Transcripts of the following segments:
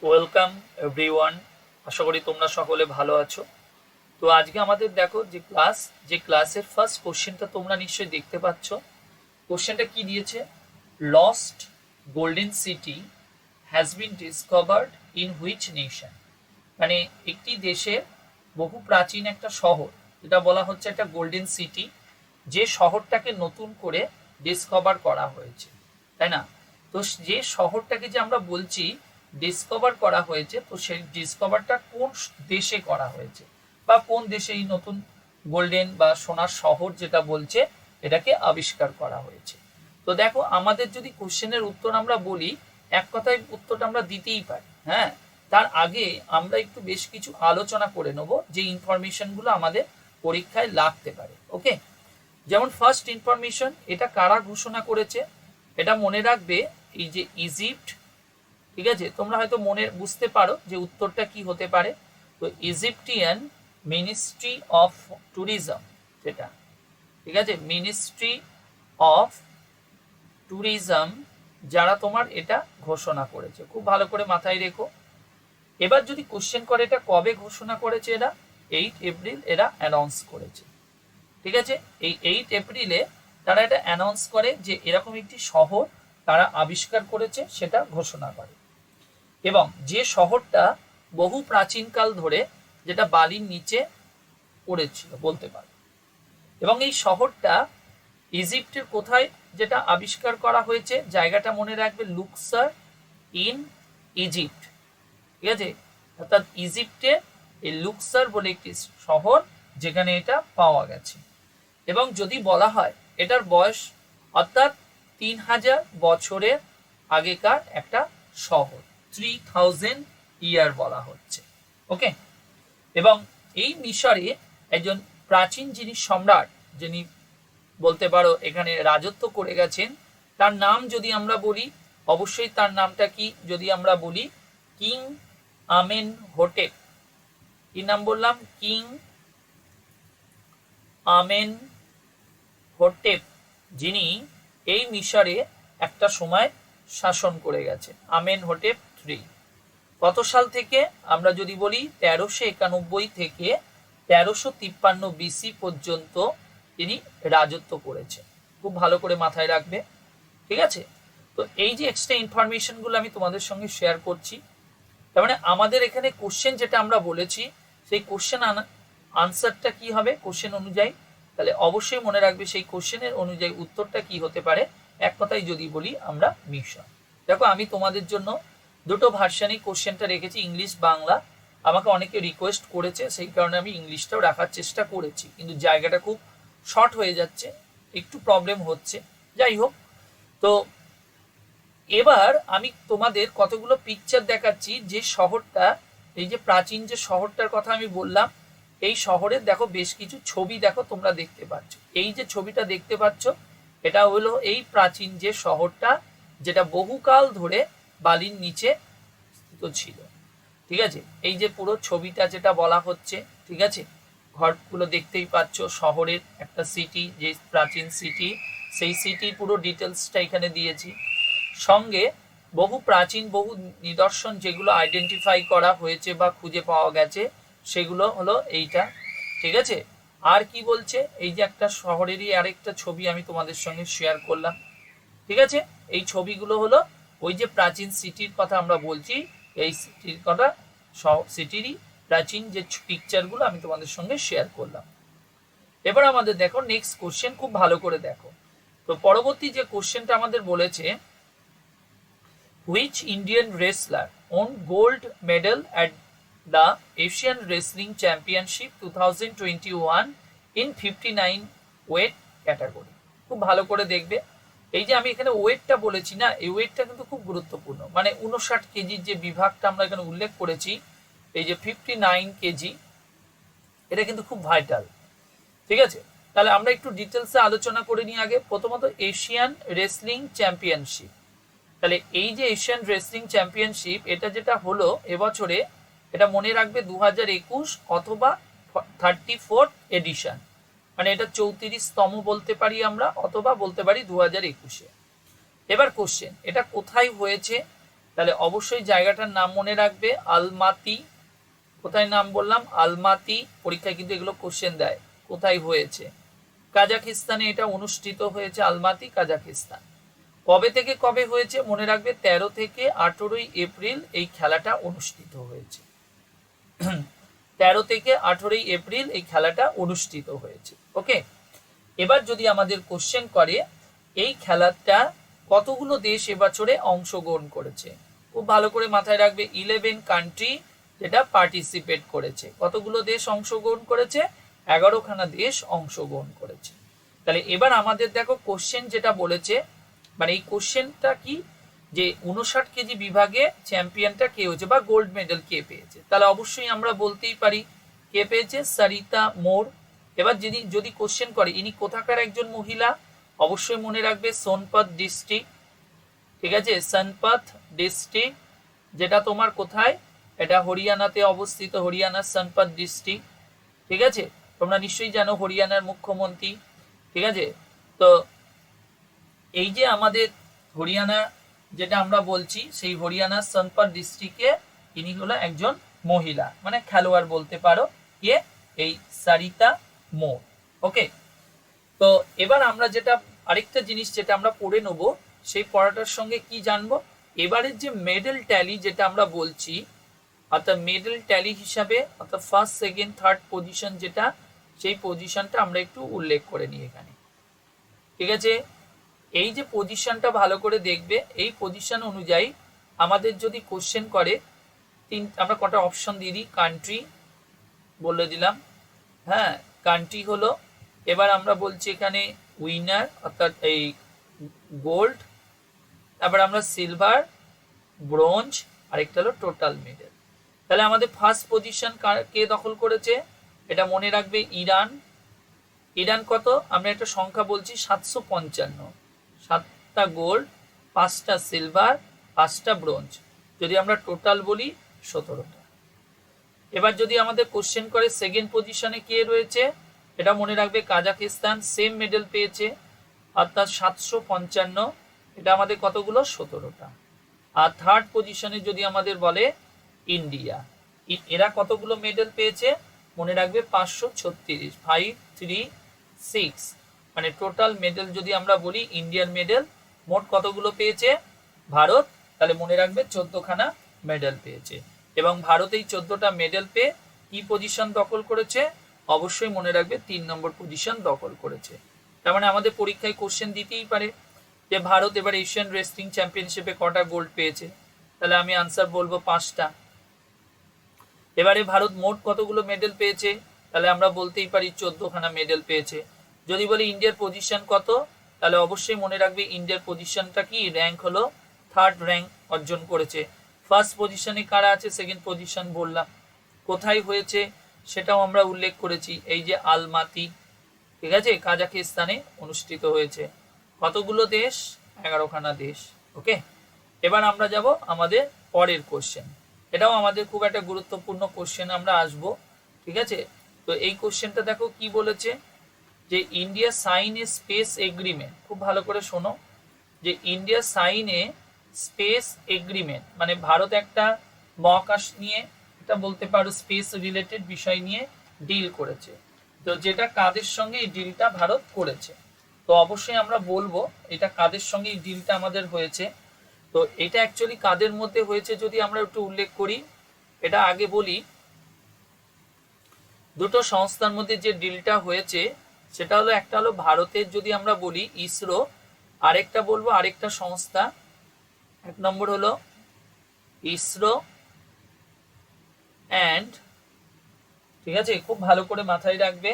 Welcome everyone. আশা করি তোমরা সকলে ভালো আছো। তো আজকে আমাদের দেখো যে ক্লাসের ফার্স্ট কোশ্চেনটা তোমরা নিশ্চয়ই দেখতে পাচ্ছ। কোশ্চেনটা কি দিয়েছে? Lost golden city has been discovered in which nation? মানে একটি দেশের বহু প্রাচীন একটা শহর, যেটা বলা হচ্ছে একটা গোল্ডেন সিটি, যে শহরটাকে নতুন করে ডিসকভার করা হয়েছে, তাই না? তো যে শহরটাকে যে আমরা বলছি ডিসকভার করা হয়েছে, তো সেই ডিসকভারটা কোন দেশে করা হয়েছে, বা কোন দেশে এই নতুন গোল্ডেন বা সোনার শহর যেটা বলছে এটাকে আবিষ্কার করা হয়েছে। তো দেখো, আমাদের যদি কোশ্চেনের উত্তর আমরা বলি, এক কথায় উত্তরটা আমরা দিতেই পারি, হ্যাঁ। তার আগে আমরা একটু বেশ কিছু আলোচনা করে নেব, যে ইনফরমেশনগুলো আমাদের পরীক্ষায় লাগতে পারে। ওকে, যেমন ফার্স্ট ইনফরমেশন, এটা কারা ঘোষণা করেছে? এটা মনে রাখবে, এই যে ইজিপ্ট। ঠিক আছে, তোমরা হয়তো বুঝতে পারো যে উত্তরটা কি হতে পারে। তো ইজিপ্টিয়ান মিনিস্ট্রি অফ ট্যুরিজম, যেটা, ঠিক আছে, মিনিস্ট্রি অফ ট্যুরিজম, যারা তোমার এটা ঘোষণা করেছে। খুব ভালো করে মাথায় রেখো। এবার যদি কোশ্চেন করে এটা কবে ঘোষণা করেছে, এরা 8 এপ্রিল এরা অ্যানাউন্স করেছে। ঠিক আছে, এই 8 এপ্রিলে তারা এটা অ্যানাউন্স করে যে এরকম একটি শহর তারা আবিষ্কার করেছে, সেটা ঘোষণা করে। এবং যে শহরটা বহু প্রাচীনকাল ধরে যেটা বালির নিচে পড়েছিল বলতে পারে। এবং এই শহরটা ইজিপ্টের কোথায় যেটা আবিষ্কার করা হয়েছে, জায়গাটা মনে রাখবে, লুক্সার ইন ইজিপ্ট। ঠিক আছে, অর্থাৎ ইজিপ্টে এই লুক্সার বলে একটি শহর, যেখানে এটা পাওয়া গেছে। এবং যদি বলা হয় এটার বয়স, অর্থাৎ 3000 বছরের আগেকার একটা শহর, 3000 ইয়ার বলা হচ্ছে। ওকে, এবং এই মিশরে একজন প্রাচীন যিনি সম্রাট, যিনি বলতে পারো এখানে রাজত্ব করে গেছেন, তার নাম যদি আমরা বলি, অবশ্যই তার নামটা কি যদি আমরা বলি, কিং আমেনহোটেপ। কি নাম বললাম? কিং আমেনহোটেপ, যিনি এই মিশরে একটা সময় শাসন করে গেছে। আমেনহোটেপ 3 কত সাল থেকে? আমরা যদি বলি 1391 থেকে 1353 বিসি পর্যন্ত তিনি রাজত্ব করেছেন। খুব ভালো করে মাথায় রাখবে, ঠিক আছে? তো এই যে এক্সট্রা ইনফরমেশনগুলো আমি তোমাদের সঙ্গে শেয়ার করছি, তার মানে আমাদের এখানে কোশ্চেন যেটা আমরা বলেছি, সেই কোশ্চেন আনসারটা কি হবে কোশ্চেন অনুযায়ী, তাহলে অবশ্যই মনে রাখবে সেই কোশ্চেনের অনুযায়ী উত্তরটা কি হতে পারে। এক কথায় যদি বলি আমরা মিশন। দেখো, আমি তোমাদের জন্য দুটো ভার্সানেই কোশ্চেনটা রেখেছি, ইংলিশ বাংলা। আমাকে অনেকে রিকোয়েস্ট করেছে, সেই কারণে আমি ইংলিশটাও রাখার চেষ্টা করেছি, কিন্তু জায়গাটা খুব শর্ট হয়ে যাচ্ছে, একটু প্রবলেম হচ্ছে। যাই হোক, তো এবার আমি তোমাদের কতগুলো পিকচার দেখাচ্ছি, যে শহরটা, এই যে প্রাচীন যে শহরটার কথা আমি বললাম, এই শহরের দেখো বেশ কিছু ছবি দেখো তোমরা দেখতে পাচ্ছ। এই যে ছবিটা দেখতে পাচ্ছ, এটা হলো এই প্রাচীন যে শহরটা, যেটা বহুকাল ধরে বালির নিচে স্থিত ছিল। ঠিক আছে, এই যে পুরো ছবিটা যেটা বলা হচ্ছে, ঠিক আছে, ঘরগুলো দেখতেই পাচ্ছ, শহরের একটা সিটি, যে প্রাচীন সিটি, সেই সিটির পুরো ডিটেলসটা এখানে দিয়েছি। সঙ্গে বহু প্রাচীন বহু নিদর্শন যেগুলো আইডেন্টিফাই করা হয়েছে বা খুঁজে পাওয়া গেছে, সেগুলো হলো এইটা। ঠিক আছে, আর কি বলছে, এই যে একটা শহরেরই আরেকটা ছবি আমি তোমাদের সঙ্গে শেয়ার করলাম। ঠিক আছে, এই ছবিগুলো হলো ওই যে প্রাচীন সিটির কথা আমরা বলছি, এই সিটির কথা, সিটিরই প্রাচীন যে পিকচারগুলো আমি তোমাদের সঙ্গে শেয়ার করলাম। এবার আমাদের দেখো নেক্সট কোশ্চেন, খুব ভালো করে দেখো। তো পরবর্তী যে কোশ্চেনটা আমাদের বলেছে, which Indian wrestler won gold medal at the Asian Wrestling Championship 2021 in 59 weight category? খুব ভালো করে দেখবে, এই যে আমি এখানে ওয়েটটা বলেছি না, এই ওয়েটটা কিন্তু খুব গুরুত্বপূর্ণ। মানে 59 কেজির যে বিভাগটা আমরা এখানে উল্লেখ করেছি, এই যে 59 কেজি, এটা কিন্তু খুব ভাইটাল। ঠিক আছে, তাহলে আমরা একটু ডিটেলসে আলোচনা করে নিই আগে। প্রথমত এশিয়ান রেসলিং চ্যাম্পিয়নশিপ, তাহলে এই যে এশিয়ান রেসলিং চ্যাম্পিয়নশিপ, এটা যেটা হলো এবছরে, এটা মনে রাখবে 2021 অথবা 34th এডিশন, মানে এটা 34তম বলতে পারি আমরা, অথবা বলতে পারি 2021-এ। এবার কোশ্চেন, এটা কোথায় হয়েছে? তাহলে অবশ্যই জায়গাটার নাম মনে রাখবে, আলমাতি। কোথায় নাম বললাম? আলমাতি। পরীক্ষায় কিন্তু এগুলো কোশ্চেন দেয়, কোথায় হয়েছে। কাজাকিস্তানে এটা অনুষ্ঠিত হয়েছে, আলমাতি কাজাকিস্তান। কবে থেকে কবে হয়েছে মনে রাখবে, 13 থেকে 18 এপ্রিল এই খেলাটা অনুষ্ঠিত হয়েছে। 13 থেকে 18 এপ্রিল এই খেলাটা অনুষ্ঠিত হয়েছে। ওকে, এবার যদি আমাদের কোশ্চেন করে এই খেলাটা কতগুলো দেশ এবছরে অংশগ্রহণ করেছে, খুব ভালো করে মাথায় রাখবে, 11 কান্ট্রি যেটা পার্টিসিপেট করেছে। কতগুলো দেশ অংশগ্রহণ করেছে? 11খানা দেশ অংশগ্রহণ করেছে। তাহলে এবার আমাদের দেখো কোশ্চেন যেটা বলেছে, মানে এই কোশ্চেনটা কি, যে 59 কেজি বিভাগে চ্যাম্পিয়নটা কে হয়েছে বা গোল্ড মেডেল কে পেয়েছে। তাহলে অবশ্যই আমরা বলতেই পারি কে পেয়েছে, সরিতা মোর। এবার যদি কোশ্চেন করে ইনি কোথাকার একজন মহিলা, অবশ্যই মনে রাখবে সোনপত ডিস্ট্রিক্ট। ঠিক আছে, সোনপত ডিস্ট্রিক্ট যেটা তোমার কোথায়, এটা হরিয়ানাতে অবস্থিত, হরিয়ানার সোনপত ডিস্ট্রিক্ট। ঠিক আছে, তোমরা নিশ্চয়ই জানো হরিয়ানার মুখ্যমন্ত্রী। ঠিক আছে, তো এই যে আমাদের হরিয়ানা যেটা আমরা বলছি, সেই হরিয়ানার সোনপত ডিস্ট্রিক্টে ইনি হলো একজন মহিলা, মানে খেলোয়াড় বলতে পারো, কে, এই সরিতা মোর। ওকে, তো এবার আমরা যেটা আরেকটা জিনিস যেটা আমরা পড়ে নেব, সেই পড়াটার সঙ্গে কি জানবো, এবারের যে মেডেল ট্যালি যেটা আমরা বলছি, অর্থাৎ মেডেল ট্যালি হিসাবে অর্থাৎ ফার্স্ট সেকেন্ড থার্ড পজিশন যেটা, সেই পজিশনটা আমরা একটু উল্লেখ করে নিই এখানে। ঠিক আছে, এই যে পজিশনটা ভালো করে দেখবে, এই পজিশন অনুযায়ী আমাদের যদি কোশ্চেন করে, আমরা কটা অপশন দিয়ে দিই, কান্ট্রি বলে দিলাম, হ্যাঁ কান্ট্রি হলো। এবার আমরা বলছি এখানে উইনার অর্থাৎ এই গোল্ড, তারপর আমরা সিলভার, ব্রোঞ্জ, আরেকটা হলো টোটাল মেডেল। তাহলে আমাদের ফার্স্ট পজিশন কে দখল করেছে, এটা মনে রাখবে ইরান। ইরান কত, আমরা একটা সংখ্যা বলছি 755, 7টা গোল্ড, 5টা সিলভার, 5টা ব্রোঞ্জ, যদি আমরা টোটাল বলি 17টা। এবার যদি আমাদের কোশ্চেন করে সেকেন্ড পজিশনে কে রয়েছে, এটা মনে রাখবে কাজাকিস্তান, সেম মেডেল পেয়েছে অর্থাৎ 755, এটা আমাদের কতগুলো, 17টা। আর থার্ড পজিশনে যদি আমাদের বলে ইন্ডিয়া, এরা কতগুলো মেডেল পেয়েছে মনে রাখবে 536, 536, মানে টোটাল মেডেল যদি আমরা বলি ইন্ডিয়ান মেডেল মোট কতগুলো পেয়েছে ভারত, তাহলে মনে রাখবে 14খানা মেডেল পেয়েছে। এবং ভারত এই 14টা মেডেল পেয়ে কি পজিশন দখল করেছে, অবশ্যই মনে রাখবে 3 নম্বর পজিশন দখল করেছে। তার মানে আমাদের পরীক্ষায় কোশ্চেন দিতেই পারে যে ভারত এবার এশিয়ান রেসলিং চ্যাম্পিয়নশিপে কটা গোল্ড পেয়েছে, তাহলে আমি আনসার বলবো 5টা। এবারে ভারত মোট কতগুলো মেডেল পেয়েছে, তাহলে আমরা বলতেই পারি 14খানা মেডেল পেয়েছে। যদি বলি ইন্ডিয়ার পজিশন কত, তাহলে অবশ্যই মনে রাখবে ইন্ডিয়ার পজিশনটা কি, র্যাঙ্ক হলো থার্ড র্যাঙ্ক অর্জন করেছে। ফার্স্ট পজিশনে কারা আছে, সেকেন্ড পজিশন বললাম, কোথায় হয়েছে সেটাও আমরা উল্লেখ করেছি, এই যে আলমাতি। ঠিক আছে, কাজাকিস্তানে অনুষ্ঠিত হয়েছে। কতগুলো দেশ, 11খানা দেশ। ওকে, এবার আমরা যাব আমাদের পরের কোশ্চেন, এটাও আমাদের খুব একটা গুরুত্বপূর্ণ কোশ্চেন আমরা আসব। ঠিক আছে, তো এই কোশ্চেনটা দেখো কি বলেছে, যে ইন্ডিয়া সাইন এ স্পেস এগ্রিমেন্ট, খুব ভালো করে শোনো, যে ইন্ডিয়া সাইন এ স্পেস এগ্রিমেন্ট, মানে ভারত একটা মহাকাশ নিয়ে, এটা বলতে পারো স্পেস রিলেটেড বিষয় নিয়ে ডিল করেছে। তো যেটা কাদের সঙ্গে এই ডিলটা ভারত করেছে, তো অবশ্যই আমরা বলবো এটা কাদের সঙ্গে এই ডিলটা আমাদের হয়েছে। তো এটা অ্যাকচুয়ালি কাদের মধ্যে হয়েছে যদি আমরা একটু উল্লেখ করি, এটা আগে বলি, দুটো সংস্থার মধ্যে যে ডিলটা হয়েছে সেটা হলো, একটা হলো ভারতের যদি আমরা বলি ইসরো, আরেকটা বলবো আরেকটা সংস্থা, এক নম্বর হলো ইসরো অ্যান্ড, ঠিক আছে খুব ভালো করে মাথায় রাখবে,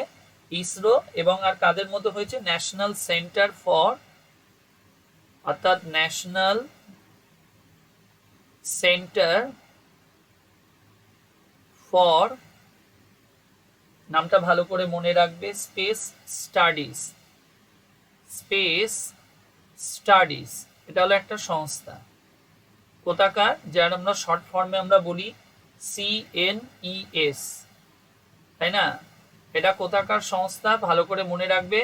ইসরো এবং আর কাদের মধ্যে হয়েছে, ন্যাশনাল সেন্টার ফর, অর্থাৎ ন্যাশনাল সেন্টার ফর, নামটা ভালো করে মনে রাখবে, স্পেস স্টাডিজ, স্পেস স্টাডিজ, এটা হলো একটা সংস্থা কোথাকার, যার আমরা শর্ট ফর্মে আমরা বলি CNES, তাই না, এটা কোথাকার সংস্থা ভালো করে মনে রাখবে,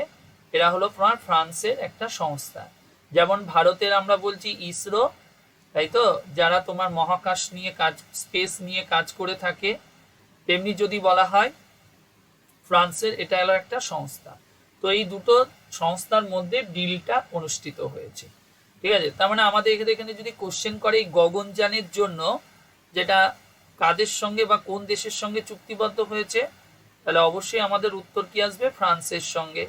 এরা হলো ফ্রান্সের একটা সংস্থা। যেমন ভারতের আমরা বলছি ইসরো, তাই তো, যারা তোমার মহাকাশ নিয়ে কাজ, স্পেস নিয়ে কাজ করে থাকে। তেমনি যদি বলা হয় ফ্রান্সের, এটা হলো একটা সংস্থা। তো এই দুটো সংস্থার মধ্যে ডিলটা অনুষ্ঠিত হয়েছে। ঠিক আছে, তার মানে আমাদের এখানে যদি কোশ্চেন করে এই গগনযানের জন্য যেটা কাদের সঙ্গে বা কোন দেশের সঙ্গে চুক্তিবদ্ধ হয়েছে, তাহলে অবশ্যই আমাদের উত্তর কি আসবে? ফ্রান্সের সঙ্গে।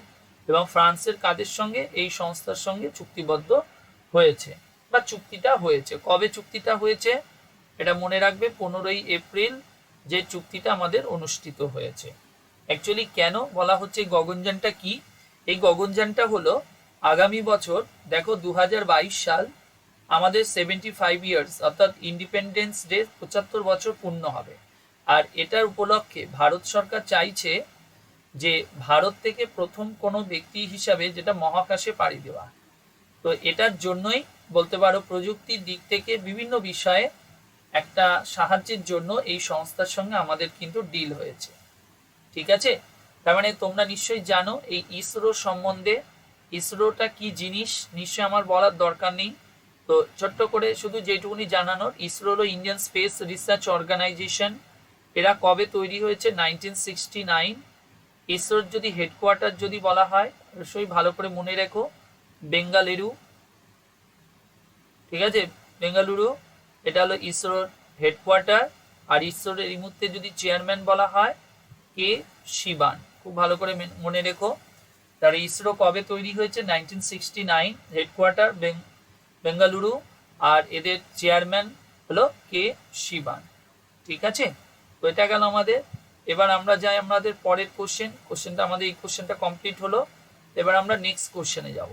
এবং ফ্রান্সের কাদের সঙ্গে? এই সংস্থার সঙ্গে চুক্তিবদ্ধ হয়েছে বা চুক্তিটা হয়েছে। কবে চুক্তিটা হয়েছে এটা মনে রাখবে, 15ই এপ্রিল যে চুক্তিটা আমাদের অনুষ্ঠিত হয়েছে। অ্যাকচুয়ালি কেন বলা হচ্ছে গগনযানটা কি? এই গগনযানটা হলো আগামী বছর, দেখো 2022 সাল আমাদের 75 ইয়ার্স, অর্থাৎ ইন্ডিপেন্ডেন্স ডে 75 বছর পূর্ণ হবে। আর এটার উপলক্ষে ভারত সরকার চাইছে যে ভারত থেকে প্রথম কোনো ব্যক্তি হিসাবে যেটা মহাকাশে পাড়ি দেওয়া। তো এটার জন্যই বলতে পারো প্রযুক্তির দিক থেকে বিভিন্ন বিষয়ে একটা সাহায্যের জন্য এই সংস্থার সঙ্গে আমাদের কিন্তু ডিল হয়েছে। ঠিক আছে, তার মানে তোমরা নিশ্চয়ই জানো এই ইসরো সম্বন্ধে। ইসরোটা কি জিনিস নিশ্চয়ই আমার বলার দরকার নেই। তো ছোট্ট করে শুধু যেটুকুনি জানানোর, ইসরো হলো ইন্ডিয়ান স্পেস রিসার্চ অর্গানাইজেশন। এরা কবে তৈরি হয়েছে? 1969। ইসরোর যদি হেডকোয়ার্টার যদি বলা হয়, অবশ্যই ভালো করে মনে রেখো, বেঙ্গালুরু। ঠিক আছে, বেঙ্গালুরু, এটা হলো ইসরোর হেডকোয়ার্টার। আর ইসরোর এই মুহূর্তে যদি চেয়ারম্যান বলা হয় কে শিবান, খুব ভালো করে মনে রেখো। তার ইসরো কবে তৈরি হয়েছে? 1969, হেডকোয়ার্টার বেঙ্গালুরু, আর এদের চেয়ারম্যান হলো কে শিবান। ঠিক আছে, তো এটা গেল আমাদের। এবার আমরা যাই আমাদের পরের কোশ্চেনটা আমাদের এই কোশ্চেনটা কমপ্লিট হলো। এবার আমরা নেক্সট কোশ্চেনে যাব।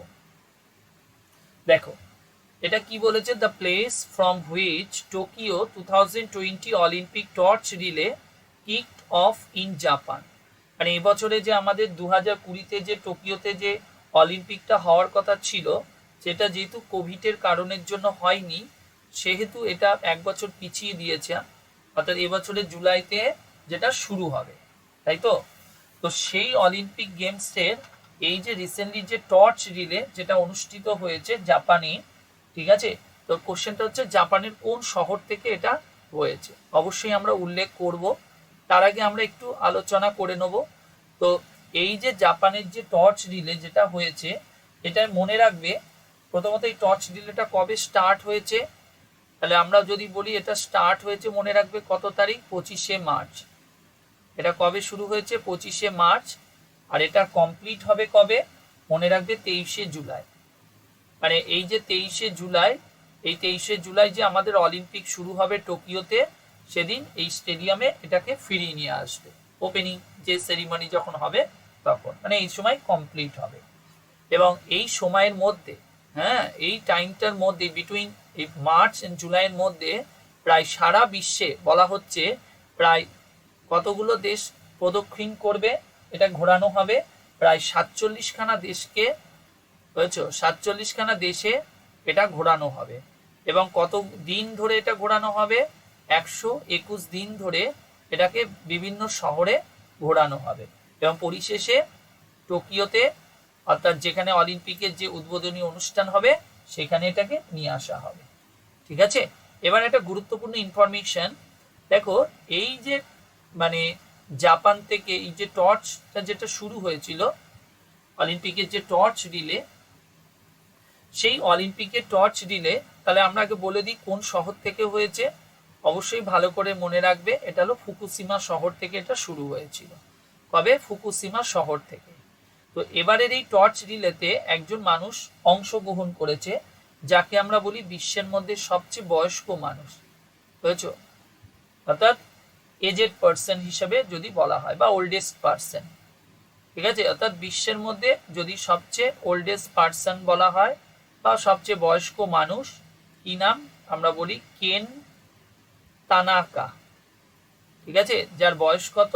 দেখো এটা কি বলেছে? The place from which Tokyo 2020 Olympic torch relay kicked of in Japan. মানে এবছরে যে আমাদের 2020-তে যে টোকিওতে যে অলিম্পিকটা হওয়ার কথা ছিল, সেটা যেহেতু কোভিডের কারণের জন্য হয়নি, সেহেতু এটা এক বছর পিছিয়ে দিয়েছে। অর্থাৎ এবছরের জুলাইতে যেটা শুরু হবে, তাই তো। তো সেই অলিম্পিক গেমসের এই যে রিসেন্টলি যে টর্চ রিলে যেটা অনুষ্ঠিত হয়েছে জাপানে, ঠিক আছে, তো কোশ্চেনটা হচ্ছে জাপানের কোন শহর থেকে এটা হয়েছে। অবশ্যই আমরা উল্লেখ করব, তার আগে আমরা একটু আলোচনা করে নেব। তো এই যে জাপানের যে টর্চ রিলে যেটা হয়েছে, এটা মনে রাখবে প্রথমত এই টর্চ রিলেটা কবে স্টার্ট হয়েছে। তাহলে আমরা যদি বলি এটা স্টার্ট হয়েছে, মনে রাখবে কত তারিখ? 25শে মার্চ। এটা কবে শুরু হয়েছে? 25শে মার্চ। আর এটা কমপ্লিট হবে কবে? মনে রাখবে 23শে জুলাই। মানে এই যে 23শে জুলাই, এই 23শে জুলাই যে আমাদের অলিম্পিক শুরু হবে টোকিওতে, সেদিন এই স্টেডিয়ামে এটাকে ফিরিয়ে নিয়ে আসবে। ওপেনিং যে সেরিমনি যখন হবে তখন, মানে এই সময় কমপ্লিট হবে। এবং এই সময়ের মধ্যে, হ্যাঁ, এই টাইমটার মধ্যে বিটুইন এই মার্চ এন্ড জুলাইয়ের মধ্যে প্রায় সারা বিশ্বে বলা হচ্ছে প্রায় কতগুলো দেশ প্রদক্ষিণ করবে, এটা ঘোরানো হবে। প্রায় 47খানা দেশকে, বুঝেছো, 47খানা দেশে এটা ঘোরানো হবে। এবং কত দিন ধরে এটা ঘোরানো হবে? 121 দিন ধরে এটাকে বিভিন্ন শহরে ঘোরানো হবে। এবং পরিশেষে টোকিওতে, অর্থাৎ যেখানে অলিম্পিকের যে উদ্বোধনী অনুষ্ঠান হবে, সেখানে এটাকে নিয়ে আসা হবে। ঠিক আছে, এবার একটা গুরুত্বপূর্ণ ইনফরমেশন দেখো, এই যে মানে জাপান থেকে এই যে টর্চটা যেটা শুরু হয়েছিল, অলিম্পিকের যে টর্চ রিলে, সেই অলিম্পিকের টর্চ রিলে, তাহলে আমরা আগে বলে দিই কোন শহর থেকে হয়েছে। অবশ্যই ভালো করে মনে রাখবে, এটা হলো ফুকুশিমা শহর থেকে এটা শুরু হয়েছিল। কবে? ফুকুশিমা শহর থেকে। তো এবারের এই টর্চ রিলেতে একজন মানুষ অংশগ্রহণ করেছে, যাকে আমরা বলি বিশ্বের মধ্যে সবচেয়ে বয়স্ক মানুষ, বুঝেছো, অর্থাৎ এজেড পার্সন হিসেবে যদি বলা হয়, বা ওল্ডেস্ট পার্সন। ঠিক আছে, অর্থাৎ বিশ্বের মধ্যে যদি সবচেয়ে ওল্ডেস্ট পার্সন বলা হয় বা সবচেয়ে বয়স্ক মানুষ, কি নাম? আমরা বলি কেন তানাকা। ঠিক আছে, যার বয়স কত?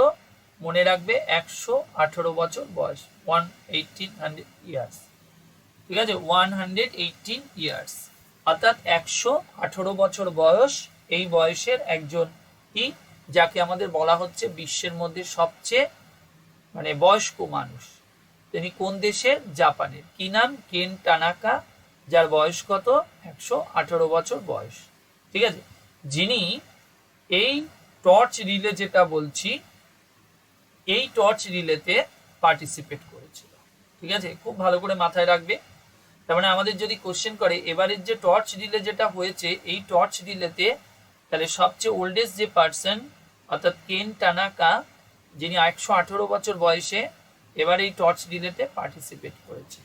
মনে রাখবে 118 বছর বয়স, 118 ইয়ার্স। ঠিক আছে, 118 ইয়ার্স, অর্থাৎ 118 বছর বয়স। এই বয়সের একজন কি, যাকে আমাদের বলা হচ্ছে বিশ্বের মধ্যে সবচেয়ে মানে বয়স্ক মানুষ। তিনি কোন দেশের? জাপানের। কি নাম? কেন তানাকা, যার বয়স কত 118 বছর বয়স, ঠিক আছে, যিনি এই টর্চ রিলে যেটা বলছি এই টর্চ রিলেতে পার্টিসিপেট করেছিল, ঠিক আছে, খুব ভালো করে মাথায় রাখবে। তার মানে আমাদের যদি কোশ্চেন করে এবারের যে টর্চ রিলে যেটা হয়েছে এই টর্চ রিলেতে তাহলে সবচেয়ে ওল্ডেস্ট যে পার্সন অর্থাৎ কেন টানাকা যিনি 118 বছর বয়সে এবার এই টর্চ রিলেতে পার্টিসিপেট করেছে,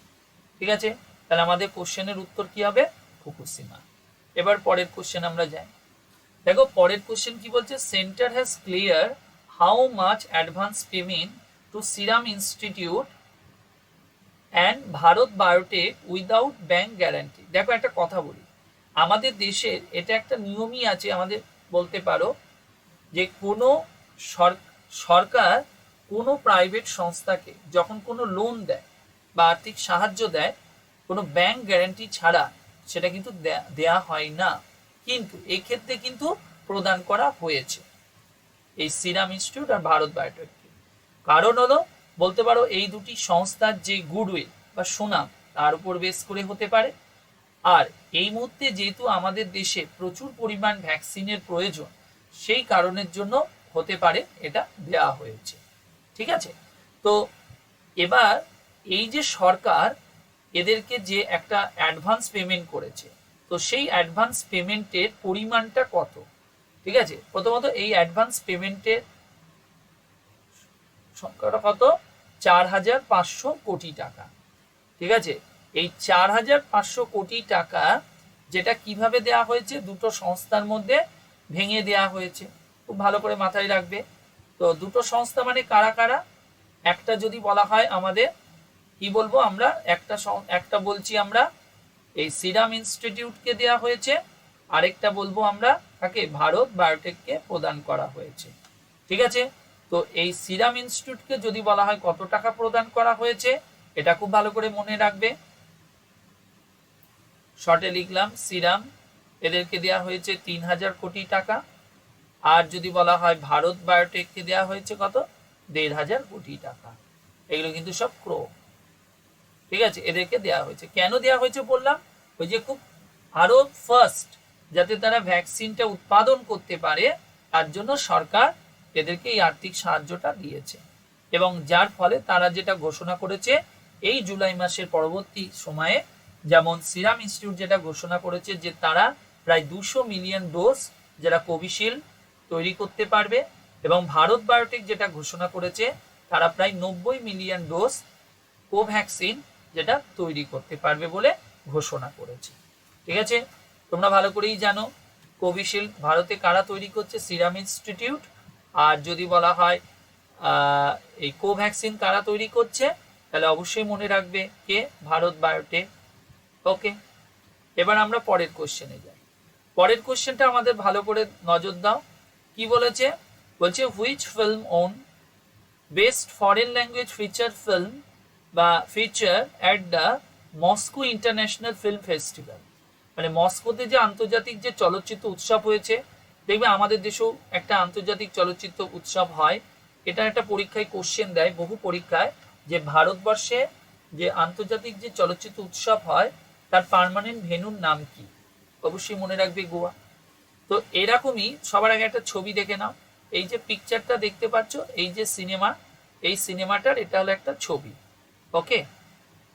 ঠিক আছে। তাহলে আমাদের কোশ্চেনের উত্তর কি হবে ফুকুশিমা। এবার পরের কোশ্চেন আমরা যাই। দেখো পরের কোশ্চেন কি বলছে, centre has clear how much advance payment to Serum Institute and Bharat Biotech without bank guarantee. দেখো একটা কথা বলি, আমাদের দেশের এটা একটা নিয়মই আছে, আমাদের বলতে পারো যে কোনো সরকার কোনো প্রাইভেট সংস্থাকে যখন কোনো লোন দেয় বা আর্থিক সাহায্য দেয় কোনো ব্যাংক গ্যারান্টি ছাড়া সেটা কিন্তু দেয়া হয় না, কিন্তু এই ক্ষেত্রে কিন্তু প্রদান করা হয়েছে এই সিরাম ইনস্টিটিউট আর ভারত বায়োটেককে। কারণ হলো বলতে পারো এই দুটি সংস্থার যে গুডউইল বা সুনাম তার উপর বেস করে হতে পারে, আর এই মুহূর্তে যেহেতু আমাদের দেশে প্রচুর পরিমাণ ভ্যাকসিনের প্রয়োজন সেই কারণের জন্য হতে পারে এটা দেয়া হয়েছে, ঠিক আছে। তো এবার এই যে সরকার এদেরকে যে একটা অ্যাডভান্স পেমেন্ট করেছে, তো সেই অ্যাডভান্স পেমেন্টের পরিমাণটা কত, ঠিক আছে। প্রথমত এই অ্যাডভান্স পেমেন্টের সংখ্যাটা কত 4,500 কোটি টাকা, ঠিক আছে। এই 4,500 কোটি টাকা যেটা কিভাবে দেয়া হয়েছে দুটো সংস্থার মধ্যে ভেঙে দেয়া হয়েছে, খুব ভালো করে মাথায় রাখবে। তো দুটো সংস্থা মানে কারা কারা, একটা যদি বলা হয় আমাদের কি বলবো আমরা, একটা বলছি আমরা এই সিরাম ইনস্টিটিউটকে দেয়া হয়েছে, আরেকটা বলবো আমরা তাকে ভারত বায়োটেককে প্রদান করা হয়েছে, ঠিক আছে। তো এই সিরাম ইনস্টিটিউটকে যদি বলা হয় কত টাকা প্রদান করা হয়েছে এটা খুব ভালো করে মনে রাখবে, শর্টে লিখলাম সিরাম এদেরকে দেয়া হয়েছে 3,000 কোটি টাকা, আর যদি বলা হয় ভারত বায়োটেককে দেয়া হয়েছে কত 1,500 কোটি টাকা। এগুলো কিন্তু সব ক্রো, ঠিক আছে, এদেরকে দেয়া হয়েছে। কেন দেয়া হয়েছে বললাম, ওই যে খুব আরো ফার্স্ট যাতে তারা ভ্যাকসিনটা উৎপাদন করতে পারে তার জন্য সরকার এদেরকে এই আর্থিক সাহায্যটা দিয়েছে, এবং যার ফলে তারা যেটা ঘোষণা করেছে এই জুলাই মাসের পরবর্তী সময়ে, যেমন সিরাম ইনস্টিটিউট যেটা ঘোষণা করেছে যে তারা প্রায় 200 মিলিয়ন ডোজ যারা কোভিশিল্ড তৈরি করতে পারবে, এবং ভারত বায়োটেক যেটা ঘোষণা করেছে তারা প্রায় 90 মিলিয়ন ডোজ কোভ্যাক্সিন যেটা তৈরি করতে পারবে বলে ঘোষণা করেছে, ঠিক আছে। তোমরা ভালো করেই জানো কোভিশিল্ড ভারতে কারা তৈরি করছে, সিরাম ইনস্টিটিউট, আর যদি বলা হয় এই কোভ্যাক্সিন কারা তৈরি করছে তাহলে অবশ্যই মনে রাখবে কে, ভারত বায়োটেক, ওকে। এবার আমরা পরের কোশ্চেনে যাই। পরের কোশ্চেনটা আমাদের ভালো করে নজর দাও, কি বলেছে, বলছে which film won best foreign language feature film বা feature at the Moscow international film festival. মানে মস্কোতে যে আন্তর্জাতিক যে চলচ্চিত্র উৎসব হয়েছে, দেখবে আমাদের দেশেও একটা আন্তর্জাতিক চলচ্চিত্র উৎসব হয়, এটা একটা পরীক্ষায় কোশ্চেন দেয় বহু পরীক্ষায় যে ভারতবর্ষে যে আন্তর্জাতিক যে চলচ্চিত্র উৎসব হয় তার পার্মানেন্ট ভেন্যুর নাম কি, অবশ্যই মনে রাখবে গোয়া। তো এরকমই সবার আগে একটা ছবি দেখে নাও, এই যে পিকচারটা দেখতে পাচ্ছ এই যে সিনেমা, এই সিনেমাটার এটা হলো একটা ছবি, ওকে।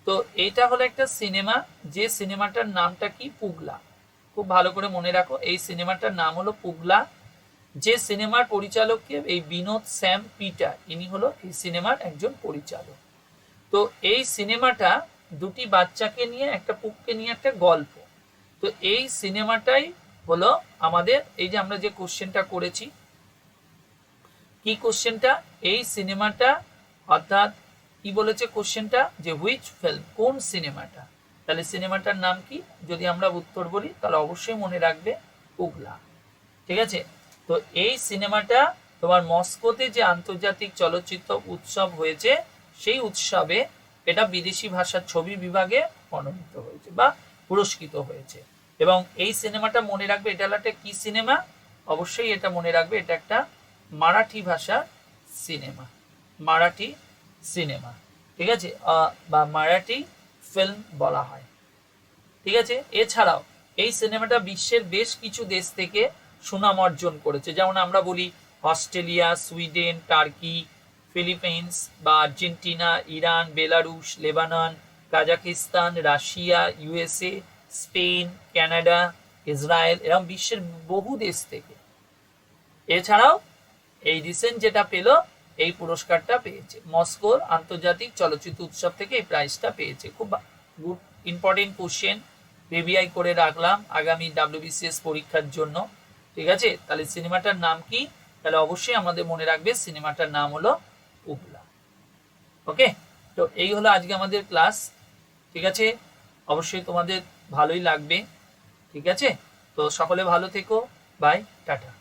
তো এটা হলো একটা সিনেমা, যে সিনেমাটার নামটা কি পুগলা, খুব ভালো করে মনে রাখো এই সিনেমাটার নাম হলো পুগলা, যে সিনেমার পরিচালককে এই বিনোদ স্যাম পিটার, ইনি হলো এই সিনেমার একজন পরিচালক। তো এই সিনেমাটা দুটি বাচ্চাকে নিয়ে একটা পুককে নিয়ে একটা গল্প। তো এই সিনেমাটাই হলো আমাদের এই যে আমরা যে কোশ্চেনটা করেছি, কি কোশ্চেনটা, এই সিনেমাটা অর্থাৎ কি বলেছে কোশ্চেনটা যে হুইচ ফিল্ম, কোন সিনেমাটা, তাহলে সিনেমাটার নাম কি যদি আমরা উত্তর বলি তাহলে অবশ্যই মনে রাখবে পুগলা, ঠিক আছে। তো এই সিনেমাটা তোমার মস্কোতে যে আন্তর্জাতিক চলচ্চিত্র উৎসব হয়েছে সেই উৎসবে এটা বিদেশি ভাষার ছবি বিভাগে মনোনীত হয়েছে বা পুরস্কৃত হয়েছে, এবং এই সিনেমাটা মনে রাখবে এটা হলো একটা কি সিনেমা, অবশ্যই এটা মনে রাখবে এটা একটা মারাঠি ভাষার সিনেমা, মারাঠি সিনেমা, ঠিক আছে, বা মারাঠি ফিল্ম বলা হয়, ঠিক আছে, এছাড়াও এই সিনেমাটা বিশ্বের বেশ কিছু দেশ থেকে সুনাম অর্জন করেছে, যেমন আমরা বলি অস্ট্রেলিয়া, সুইডেন, টার্কি, ফিলিপিন্স বা Argentina, Iran, Belarus, Lebanon, Kazakhstan, Russia, USA, Spain, Canada, Israel, এরকম বিশ্বের বহু দেশ থেকে। এছাড়াও এই রিসেন্ট যেটা পেল, এই পুরস্কারটা পেয়েছে মস্কোর আন্তর্জাতিক চলচ্চিত্র উৎসব থেকে এই প্রাইজটা পেয়েছে। খুব গুড ইম্পর্টেন্ট কোশ্চেন ভিভিআই করে রাখলাম আগামী ডাব্লিউবিসিএস পরীক্ষার জন্য। ঠিক আছে, তাহলে সিনেমাটার নাম কি? তাহলে অবশ্যই আমাদের মনে রাখবে সিনেমাটার নাম হলো উগলা। ওকে, তো এই হলো আজকে আমাদের ক্লাস। ঠিক আছে, অবশ্যই তোমাদের ভালোই লাগবে। ঠিক আছে, তো সকলে ভালো থেকো, বাই, টাটা।